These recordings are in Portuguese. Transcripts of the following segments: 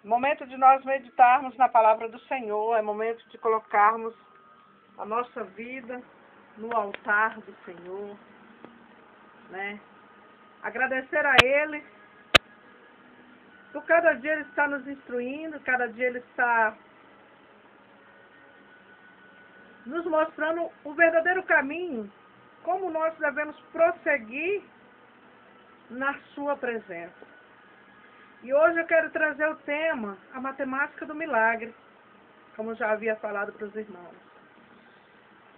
Momento de nós meditarmos na palavra do Senhor, é momento de colocarmos a nossa vida no altar do Senhor, né? Agradecer a Ele, por cada dia Ele está nos instruindo, cada dia Ele está nos mostrando o verdadeiro caminho, como nós devemos prosseguir na sua presença. E hoje eu quero trazer o tema, a matemática do milagre, como já havia falado para os irmãos.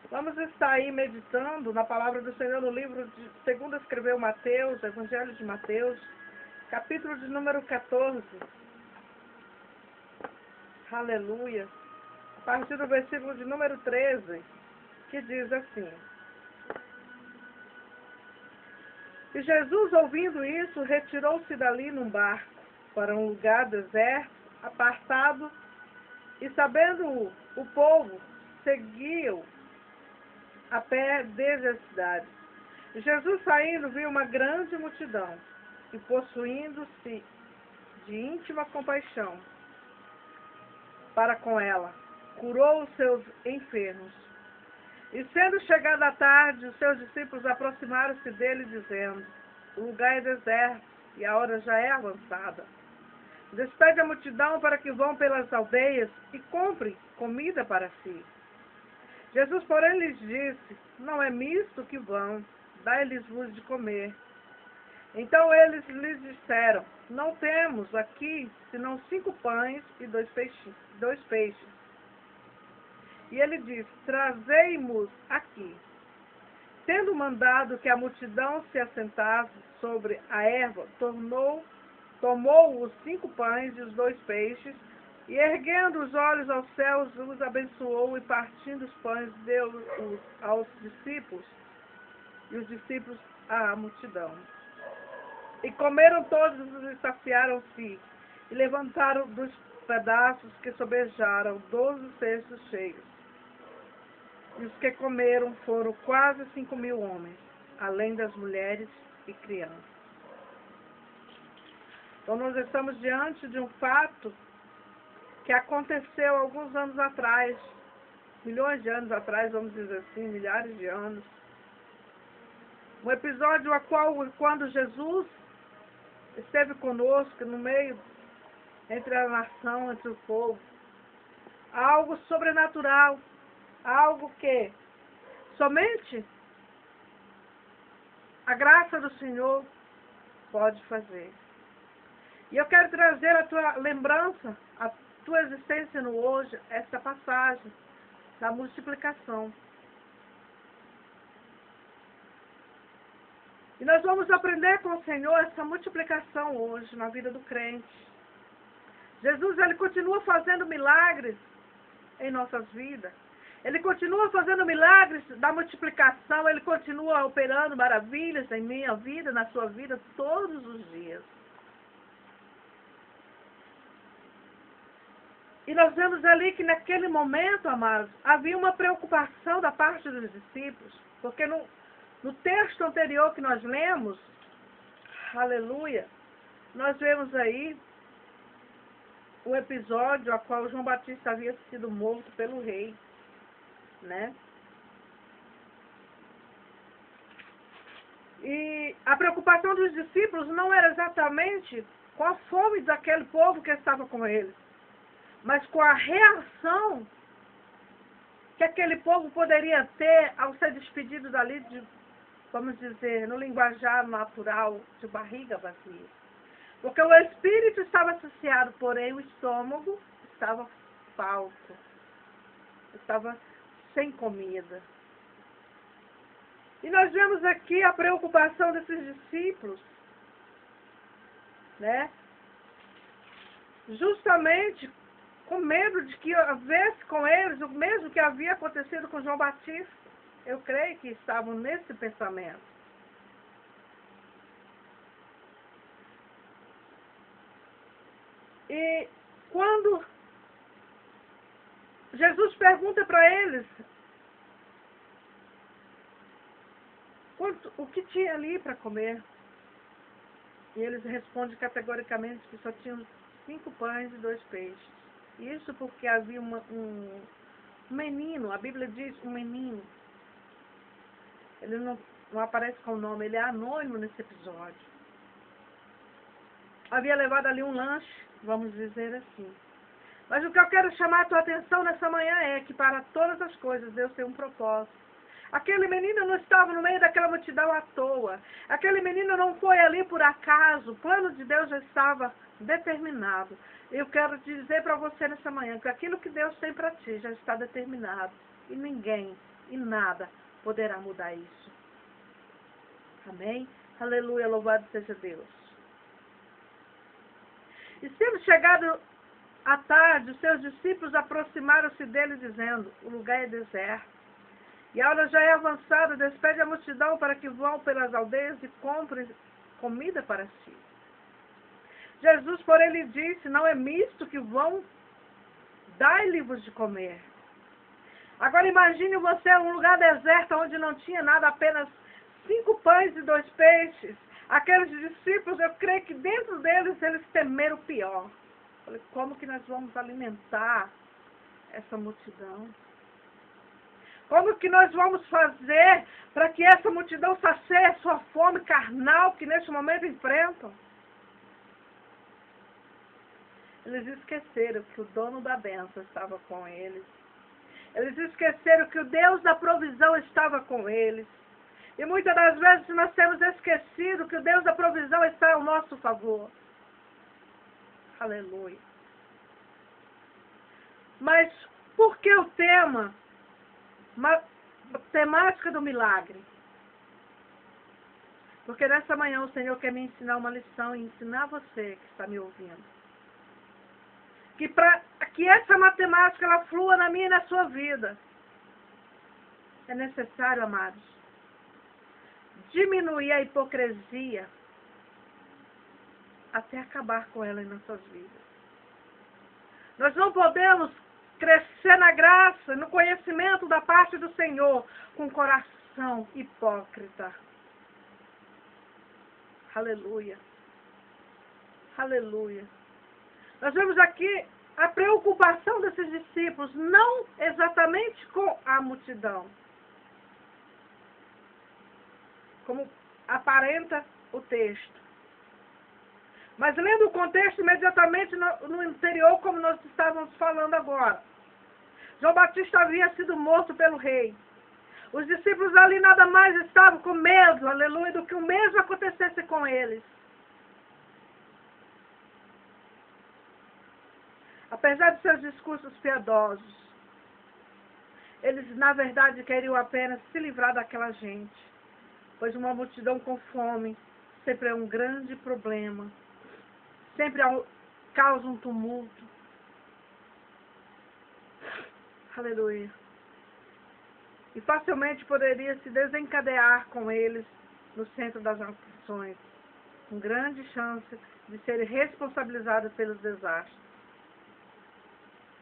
Vamos estar aí meditando na palavra do Senhor no livro de segundo escreveu Mateus, Evangelho de Mateus, capítulo de número 14. Aleluia. A partir do versículo de número 13, que diz assim: E Jesus, ouvindo isso, retirou-se dali num barco para um lugar deserto, apartado, e sabendo o povo, seguiu a pé desde a cidade. Jesus, saindo, viu uma grande multidão, e possuindo-se de íntima compaixão para com ela, curou os seus enfermos. E sendo chegada a tarde, os seus discípulos aproximaram-se dele, dizendo: O lugar é deserto, e a hora já é avançada. Despede a multidão para que vão pelas aldeias e comprem comida para si. Jesus, porém, lhes disse: Não é misto que vão, dai-lhes-vos de comer. Então eles lhes disseram: Não temos aqui senão 5 pães e 2 peixes. E ele disse: Trazei-mos aqui. Tendo mandado que a multidão se assentasse sobre a erva, tomou os 5 pães e os 2 peixes, e erguendo os olhos aos céus, os abençoou, e partindo os pães, deu-os aos discípulos, e os discípulos à multidão. E comeram todos e saciaram-se, e levantaram dos pedaços que sobejaram 12 cestos cheios. E os que comeram foram quase 5.000 homens, além das mulheres e crianças. Então nós estamos diante de um fato que aconteceu alguns anos atrás, milhões de anos atrás, vamos dizer assim, milhares de anos. Um episódio a qual, quando Jesus esteve conosco no meio, entre a nação, entre o povo, algo sobrenatural, algo que somente a graça do Senhor pode fazer. E eu quero trazer a tua lembrança, a tua existência no hoje, essa passagem da multiplicação. E nós vamos aprender com o Senhor essa multiplicação hoje na vida do crente. Jesus, ele continua fazendo milagres em nossas vidas. Ele continua fazendo milagres da multiplicação, ele continua operando maravilhas em minha vida, na sua vida, todos os dias. E nós vemos ali que naquele momento, amados, havia uma preocupação da parte dos discípulos, porque no texto anterior que nós lemos, aleluia, nós vemos aí o episódio a qual João Batista havia sido morto pelo rei, né? E a preocupação dos discípulos não era exatamente com a fome daquele povo que estava com eles, mas com a reação que aquele povo poderia ter ao ser despedido dali, vamos dizer, no linguajar natural, de barriga vazia. Porque o espírito estava saciado, porém o estômago estava falto, estava sem comida. E nós vemos aqui a preocupação desses discípulos, né? Justamente com medo de que houvesse com eles o mesmo que havia acontecido com João Batista. Eu creio que estavam nesse pensamento. E quando Jesus pergunta para eles o que tinha ali para comer, e eles respondem categoricamente que só tinham 5 pães e 2 peixes. Isso porque havia um menino, a Bíblia diz um menino. Ele não aparece com o nome, ele é anônimo nesse episódio. Havia levado ali um lanche, vamos dizer assim. Mas o que eu quero chamar a tua atenção nessa manhã é que para todas as coisas Deus tem um propósito. Aquele menino não estava no meio daquela multidão à toa. Aquele menino não foi ali por acaso. O plano de Deus já estava determinado. Eu quero dizer para você nessa manhã que aquilo que Deus tem para ti já está determinado. E ninguém e nada poderá mudar isso. Amém? Aleluia, louvado seja Deus. E sendo chegado à tarde, os seus discípulos aproximaram-se dele dizendo, o lugar é deserto. E a hora já é avançada, despede a multidão para que vão pelas aldeias e comprem comida para si. Jesus, porém, lhe disse, não é misto que vão, dai-lhe-vos de comer. Agora imagine você um lugar deserto onde não tinha nada, apenas 5 pães e 2 peixes. Aqueles discípulos, eu creio que dentro deles eles temeram o pior. Falei, como que nós vamos alimentar essa multidão? Como que nós vamos fazer para que essa multidão sacie a sua fome carnal que neste momento enfrentam? Eles esqueceram que o dono da bênção estava com eles. Eles esqueceram que o Deus da provisão estava com eles. E muitas das vezes nós temos esquecido que o Deus da provisão está ao nosso favor. Aleluia. Mas por que o tema? Temática do milagre. Porque nessa manhã o Senhor quer me ensinar uma lição e ensinar você que está me ouvindo. Que para que essa matemática ela flua na minha e na sua vida, é necessário, amados, diminuir a hipocrisia até acabar com ela em nossas vidas. Nós não podemos crescer na graça, no conhecimento da parte do Senhor, com coração hipócrita. Aleluia. Aleluia. Nós vemos aqui a preocupação desses discípulos, não exatamente com a multidão, como aparenta o texto. Mas lendo o contexto imediatamente no interior, como nós estávamos falando agora. João Batista havia sido morto pelo rei. Os discípulos ali nada mais estavam com medo, aleluia, do que o mesmo acontecesse com eles. Apesar de seus discursos piedosos, eles na verdade queriam apenas se livrar daquela gente, pois uma multidão com fome sempre é um grande problema, sempre causa um tumulto. Aleluia. E facilmente poderia se desencadear com eles no centro das aflições, com grande chance de serem responsabilizados pelos desastres.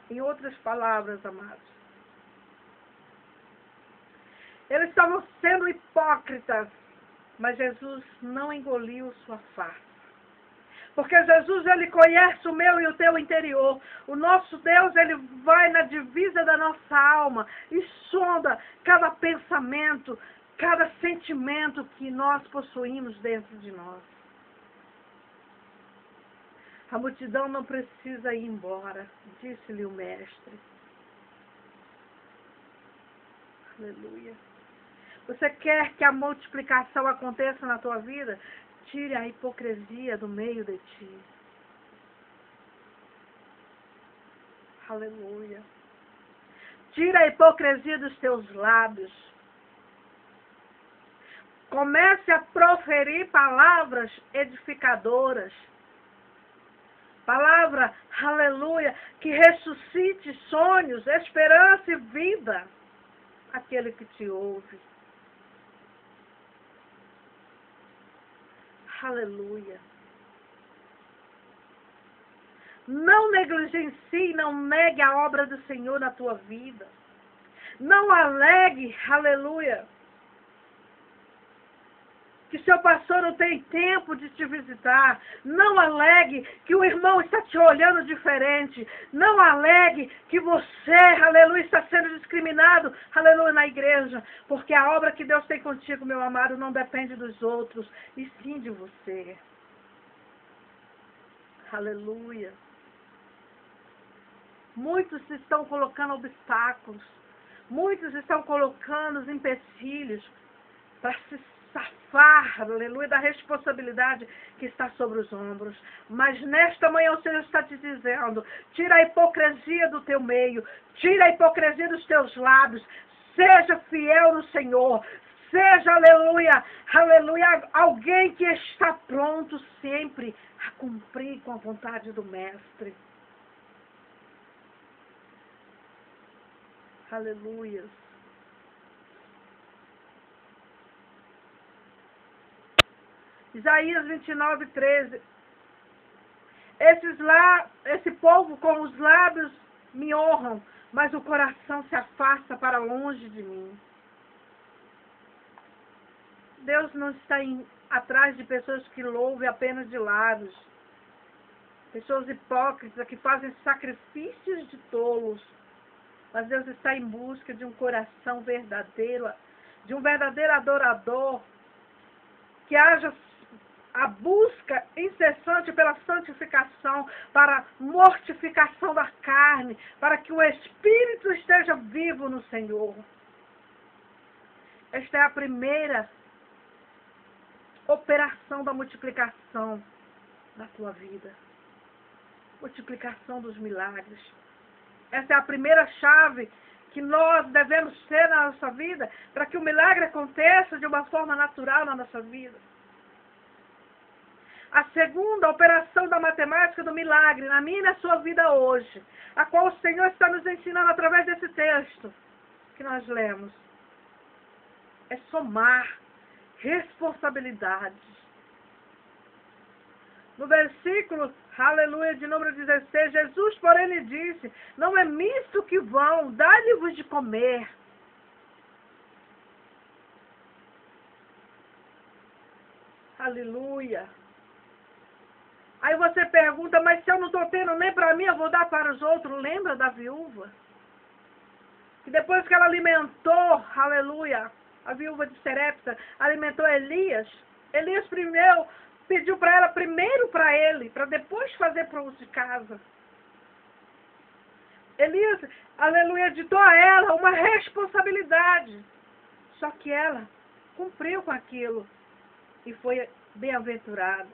Em outras palavras, amados, eles estavam sendo hipócritas, mas Jesus não engoliu sua farsa. Porque Jesus, ele conhece o meu e o teu interior. O nosso Deus, ele vai na divisa da nossa alma e sonda cada pensamento, cada sentimento que nós possuímos dentro de nós. A multidão não precisa ir embora, disse-lhe o mestre. Aleluia. Você quer que a multiplicação aconteça na tua vida? Tire a hipocrisia do meio de ti. Aleluia. Tira a hipocrisia dos teus lábios. Comece a proferir palavras edificadoras. Palavra, aleluia, que ressuscite sonhos, esperança e vida àquele que te ouve. Aleluia. Não negligencie, não negue a obra do Senhor na tua vida. Não alegue, aleluia, que seu pastor não tem tempo de te visitar. Não alegue que o irmão está te olhando diferente. Não alegue que você, aleluia, está sendo discriminado, aleluia, na igreja. Porque a obra que Deus tem contigo, meu amado, não depende dos outros, e sim de você. Aleluia. Muitos estão colocando obstáculos. Muitos estão colocando empecilhos para se safar, aleluia, da responsabilidade que está sobre os ombros. Mas nesta manhã o Senhor está te dizendo: tira a hipocrisia do teu meio, tira a hipocrisia dos teus lábios, seja fiel no Senhor, seja, aleluia, aleluia, alguém que está pronto sempre a cumprir com a vontade do Mestre. Aleluia. Isaías 29, 13. Esse povo com os lábios me honram, mas o coração se afasta para longe de mim. Deus não está atrás de pessoas que louvem apenas de lábios. Pessoas hipócritas que fazem sacrifícios de tolos. Mas Deus está em busca de um coração verdadeiro, de um verdadeiro adorador, que haja a busca incessante pela santificação, para a mortificação da carne, para que o Espírito esteja vivo no Senhor. Esta é a primeira operação da multiplicação na tua vida. Multiplicação dos milagres. Essa é a primeira chave que nós devemos ter na nossa vida, para que o milagre aconteça de uma forma natural na nossa vida. A segunda operação da matemática do milagre, na minha e na sua vida hoje, a qual o Senhor está nos ensinando através desse texto que nós lemos, é somar responsabilidades. No versículo, aleluia, de número 16, Jesus, porém, lhe disse: não é misto que vão, dá-lhe-vos de comer. Aleluia. Aí você pergunta: mas se eu não estou tendo nem para mim, eu vou dar para os outros. Lembra da viúva? Que depois que ela alimentou, aleluia, a viúva de Serepta, alimentou Elias. Elias primeiro pediu para ela, primeiro para ele, para depois fazer para os de casa. Elias, aleluia, ditou a ela uma responsabilidade. Só que ela cumpriu com aquilo e foi bem-aventurada.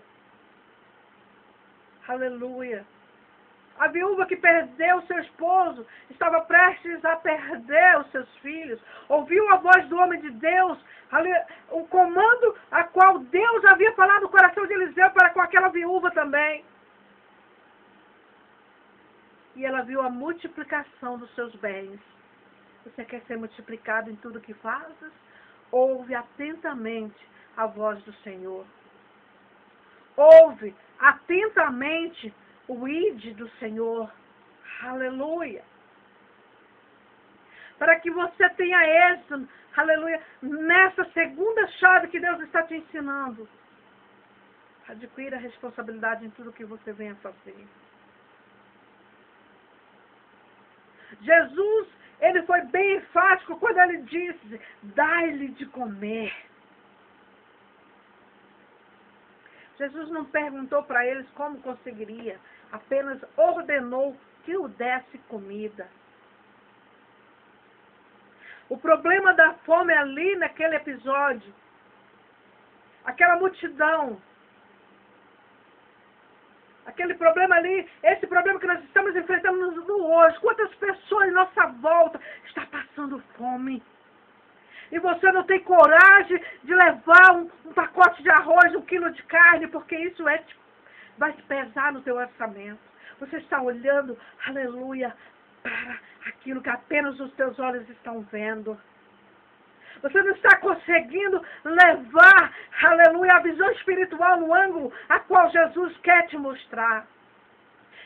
Aleluia. A viúva que perdeu seu esposo, estava prestes a perder os seus filhos, ouviu a voz do homem de Deus, o comando a qual Deus havia falado no coração de Eliseu para com aquela viúva também. E ela viu a multiplicação dos seus bens. Você quer ser multiplicado em tudo que fazes? Ouve atentamente a voz do Senhor. Ouve atentamente o ide do Senhor. Aleluia. Para que você tenha êxito, aleluia, nessa segunda chave que Deus está te ensinando. Adquira a responsabilidade em tudo que você venha fazer. Jesus, ele foi bem enfático quando ele disse: dai-lhe de comer. Jesus não perguntou para eles como conseguiria, apenas ordenou que o desse comida. O problema da fome ali naquele episódio, aquela multidão, aquele problema ali, esse problema que nós estamos enfrentando no hoje, quantas pessoas em nossa volta estão passando fome? E você não tem coragem de levar um pacote de arroz, 1 quilo de carne, porque isso vai te pesar no teu orçamento. Você está olhando, aleluia, para aquilo que apenas os teus olhos estão vendo. Você não está conseguindo levar, aleluia, a visão espiritual no ângulo a qual Jesus quer te mostrar.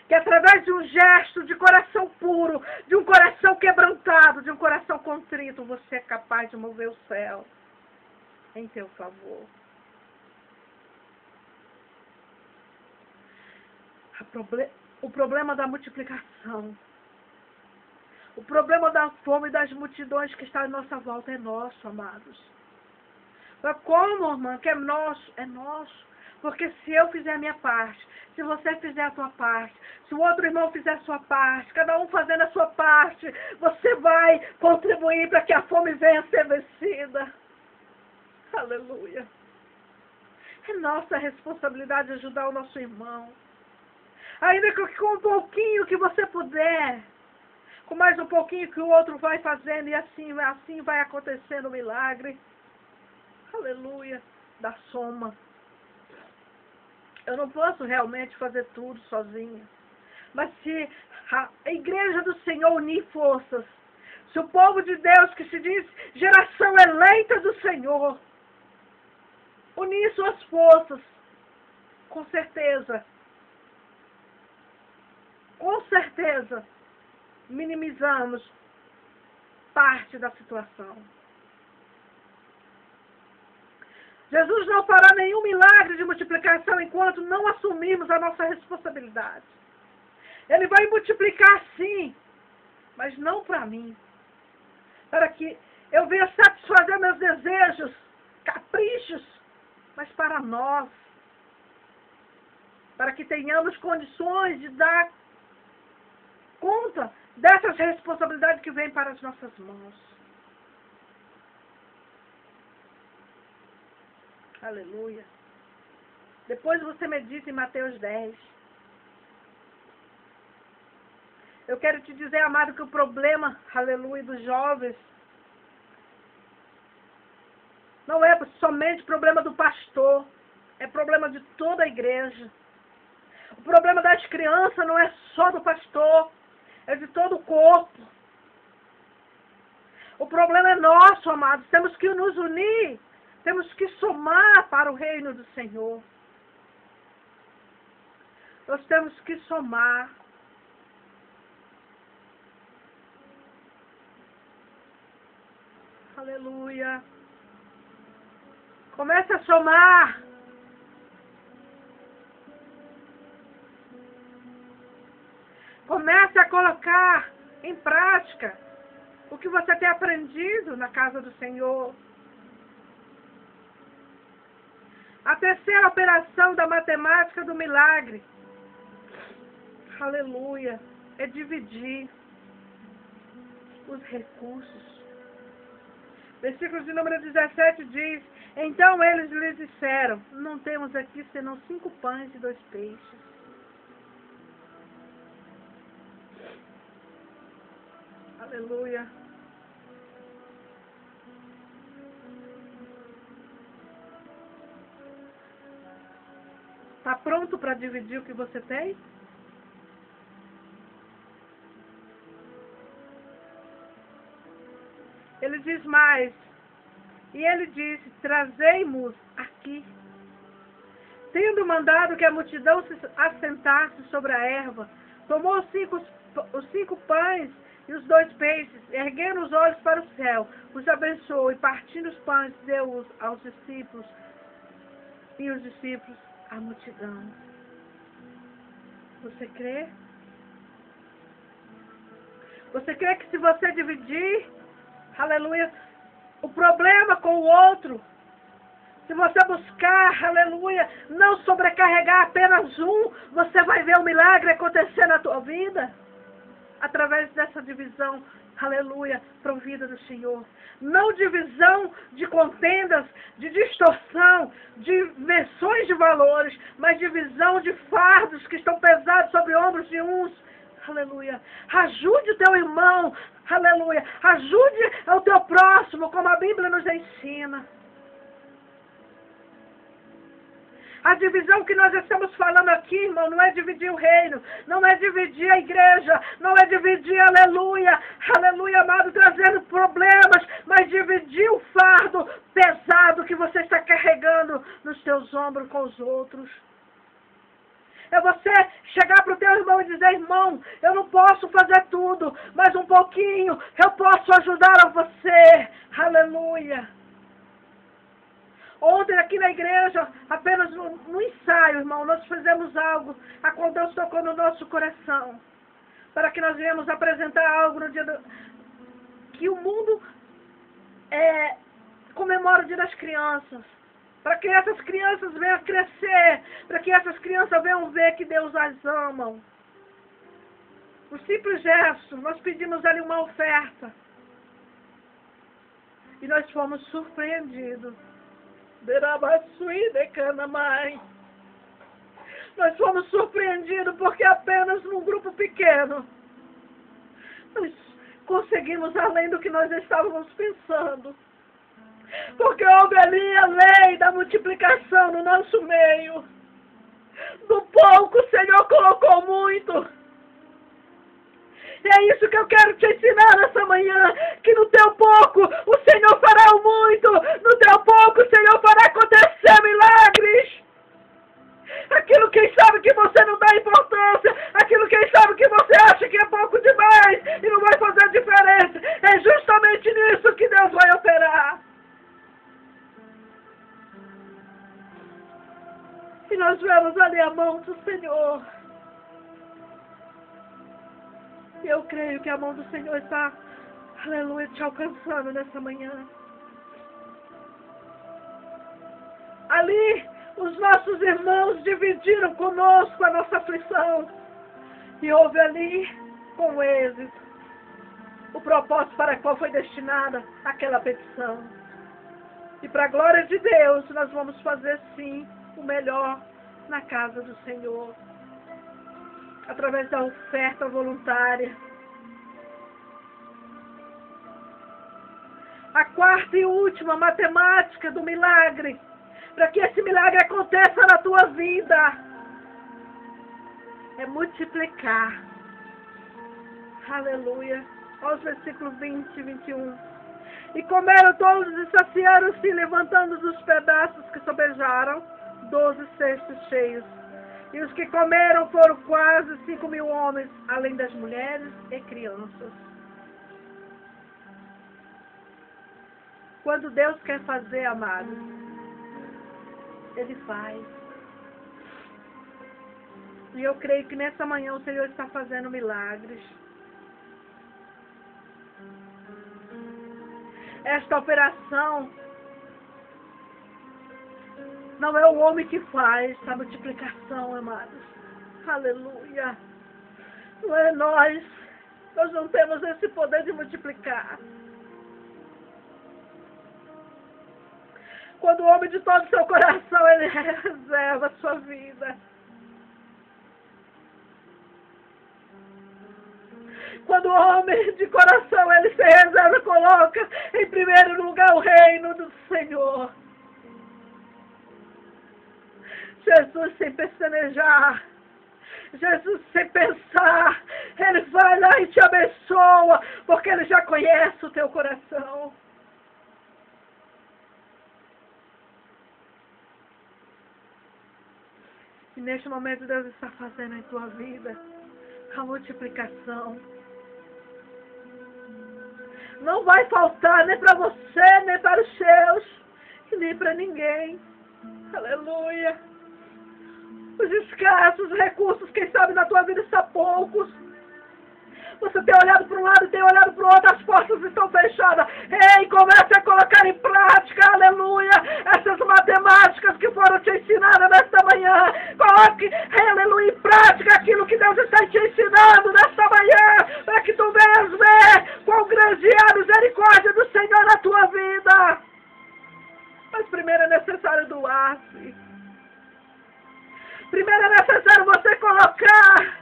Que através de um gesto de coração puro, de um coração quebrantado, de um coração contrito, você é capaz de mover o céu em teu favor. O problema da multiplicação, o problema da fome e das multidões que está à nossa volta é nosso, amados. Mas como, irmã, que é nosso? É nosso. Porque se eu fizer a minha parte, se você fizer a sua parte, se o outro irmão fizer a sua parte, cada um fazendo a sua parte, você vai contribuir para que a fome venha a ser vencida. Aleluia. É nossa responsabilidade ajudar o nosso irmão. Ainda que com um pouquinho que você puder, com mais um pouquinho que o outro vai fazendo, e assim vai acontecendo o milagre. Aleluia. Da soma. Eu não posso realmente fazer tudo sozinha. Mas se a igreja do Senhor unir forças, se o povo de Deus, que se diz geração eleita do Senhor, unir suas forças, com certeza, minimizamos parte da situação. Jesus não fará nenhum milagre de multiplicação enquanto não assumirmos a nossa responsabilidade. Ele vai multiplicar sim, mas não para mim. Para que eu venha satisfazer meus desejos, caprichos, mas para nós. Para que tenhamos condições de dar conta dessas responsabilidades que vêm para as nossas mãos. Aleluia. Depois você medita em Mateus 10. Eu quero te dizer, amado, que o problema, aleluia, dos jovens não é somente problema do pastor, é problema de toda a igreja. O problema das crianças não é só do pastor, é de todo o corpo. O problema é nosso, amados. Temos que nos unir. Temos que somar para o reino do Senhor. Nós temos que somar. Aleluia. Comece a somar. Comece a colocar em prática o que você tem aprendido na casa do Senhor. A terceira operação da matemática do milagre, aleluia, é dividir os recursos. Versículo de número 17 diz: então eles lhe disseram, não temos aqui senão 5 pães e 2 peixes. Aleluia. Está pronto para dividir o que você tem? Ele diz mais. E ele disse, trazei-mos aqui. Tendo mandado que a multidão se assentasse sobre a erva, tomou os 5 pães e os 2 peixes, erguendo os olhos para o céu, os abençoou e partindo os pães, deu-os aos discípulos, e os discípulos à multidão. Você crê? Você crê que se você dividir, aleluia, o problema com o outro, se você buscar, aleluia, não sobrecarregar apenas um, você vai ver o milagre acontecer na tua vida, através dessa divisão, aleluia, provida do Senhor. Não divisão de contendas, de distorção, de inversões de valores, mas divisão de fardos que estão pesados sobre ombros de uns. Aleluia. Ajude o teu irmão. Aleluia. Ajude o teu próximo, como a Bíblia nos ensina. A divisão que nós estamos falando aqui, irmão, não é dividir o reino, não é dividir a igreja, não é dividir, aleluia, aleluia, amado, trazendo problemas, mas dividir o fardo pesado que você está carregando nos teus ombros com os outros. É você chegar para o teu irmão e dizer, irmão, eu não posso fazer tudo, mas um pouquinho eu posso ajudar a você. Aleluia. Ontem aqui na igreja, apenas no ensaio, irmão, nós fizemos algo a qual Deus tocou no nosso coração. Para que nós viemos apresentar algo no dia que o mundo comemora o Dia das Crianças. Para que essas crianças venham crescer, para que essas crianças venham ver que Deus as ama. Um simples gesto, nós pedimos ali uma oferta. E nós fomos surpreendidos. Nós fomos surpreendidos porque apenas num grupo pequeno nós conseguimos além do que nós estávamos pensando. Porque houve ali a lei da multiplicação no nosso meio. Do pouco o Senhor colocou muito. E é isso que eu quero te ensinar nessa manhã, que no teu pouco o Senhor fará o muito, no teu pouco o Senhor fará acontecer milagres. Aquilo quem sabe que você não dá importância, aquilo quem sabe que você acha que é pouco demais e não vai fazer diferença, é justamente nisso que Deus vai operar. E nós vemos ali a mão do Senhor. E eu creio que a mão do Senhor está, aleluia, te alcançando nessa manhã. Ali, os nossos irmãos dividiram conosco a nossa aflição. E houve ali, com êxito, o propósito para o qual foi destinada aquela petição. E para a glória de Deus, nós vamos fazer sim o melhor na casa do Senhor. Através da oferta voluntária. A quarta e última matemática do milagre, para que esse milagre aconteça na tua vida, é multiplicar. Aleluia. Olha os versículos 20 e 21. E comeram todos e saciaram-se, levantando dos pedaços que sobejaram, 12 cestos cheios. E os que comeram foram quase 5.000 homens, além das mulheres e crianças. Quando Deus quer fazer, amados, Ele faz. E eu creio que nessa manhã o Senhor está fazendo milagres. Esta operação não é o homem que faz a multiplicação, amados. Aleluia. Não é nós. Nós não temos esse poder de multiplicar. Quando o homem de todo o seu coração, ele reserva a sua vida. Quando o homem de coração, ele se reserva, coloca em primeiro lugar o reino do Senhor. Jesus sem pestanejar, Jesus sem pensar, Ele vai lá e te abençoa, porque Ele já conhece o teu coração. E neste momento Deus está fazendo em tua vida a multiplicação. Não vai faltar nem para você, nem para os seus, e nem para ninguém. Aleluia. Os escassos recursos, quem sabe na tua vida são poucos. Você tem olhado para um lado e tem olhado para o outro, as portas estão fechadas. Ei, comece a colocar em prática, aleluia, essas matemáticas que foram te ensinadas nesta manhã. Coloque, aleluia, em prática aquilo que Deus está te ensinando nesta manhã, para que tu venhas ver quão grande é a misericórdia do Senhor na tua vida. Mas primeiro é necessário doar-se. Primeiro é necessário você colocar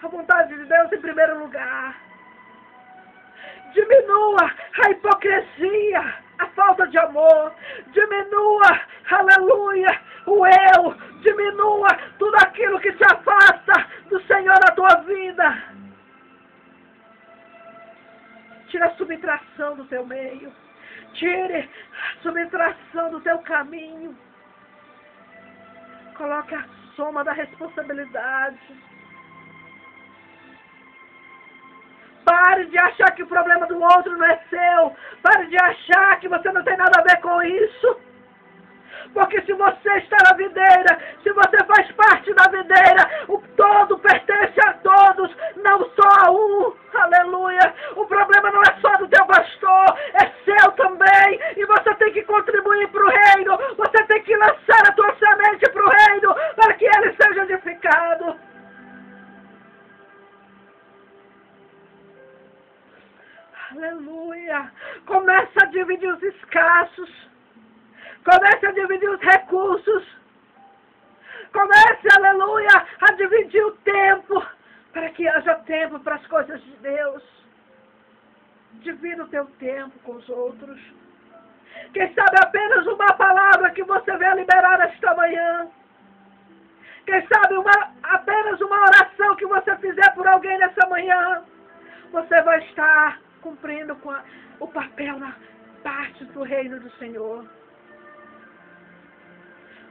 a vontade de Deus em primeiro lugar. Diminua a hipocrisia, a falta de amor. Diminua, aleluia, o eu. Diminua tudo aquilo que te afasta do Senhor na tua vida. Tira a subtração do teu meio. Tire a subtração do teu caminho. Coloque a soma da responsabilidade. Pare Pare de achar que o problema do outro não é seu. Pare de achar que você não tem nada a ver com isso. Porque se você está na videira, se você faz parte da videira, o todo pertence a todos, não só a um. Aleluia. O problema não é só do teu pastor, é seu também. E você tem que contribuir para o reino. Você tem que lançar a tua semente para o reino, para que ele seja edificado. Aleluia. Começa a dividir os escassos. Comece a dividir os recursos. Comece, aleluia, a dividir o tempo. Para que haja tempo para as coisas de Deus. Divida o teu tempo com os outros. Quem sabe apenas uma palavra que você venha liberar esta manhã. Quem sabe apenas uma oração que você fizer por alguém nessa manhã. Você vai estar cumprindo com o papel na parte do reino do Senhor.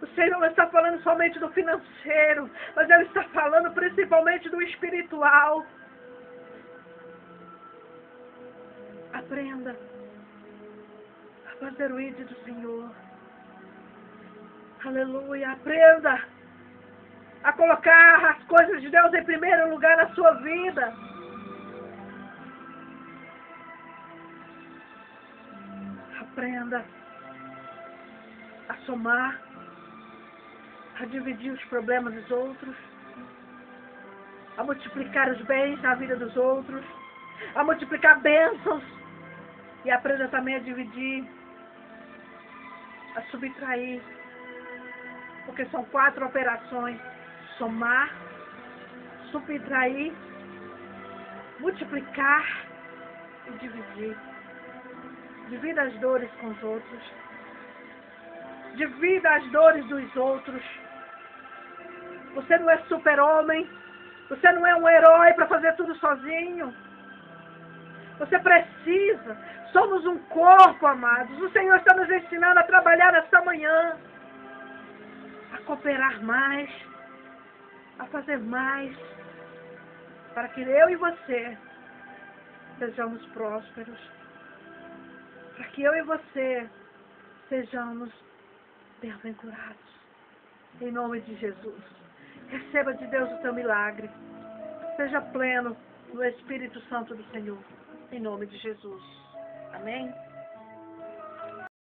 O Senhor não está falando somente do financeiro, mas Ele está falando principalmente do espiritual. Aprenda a fazer o ID do Senhor. Aleluia. Aprenda a colocar as coisas de Deus em primeiro lugar na sua vida. Aprenda a somar, a dividir os problemas dos outros, a multiplicar os bens na vida dos outros, a multiplicar bênçãos, e aprenda também a dividir, a subtrair, porque são 4 operações: somar, subtrair, multiplicar e dividir. Divida as dores com os outros. Divida as dores dos outros. Você não é super-homem. Você não é um herói para fazer tudo sozinho. Você precisa. Somos um corpo, amados. O Senhor está nos ensinando a trabalhar nesta manhã. A cooperar mais. A fazer mais. Para que eu e você sejamos prósperos. Para que eu e você sejamos bem-aventurados. Em nome de Jesus. Receba de Deus o teu milagre. Seja pleno no Espírito Santo do Senhor. Em nome de Jesus. Amém?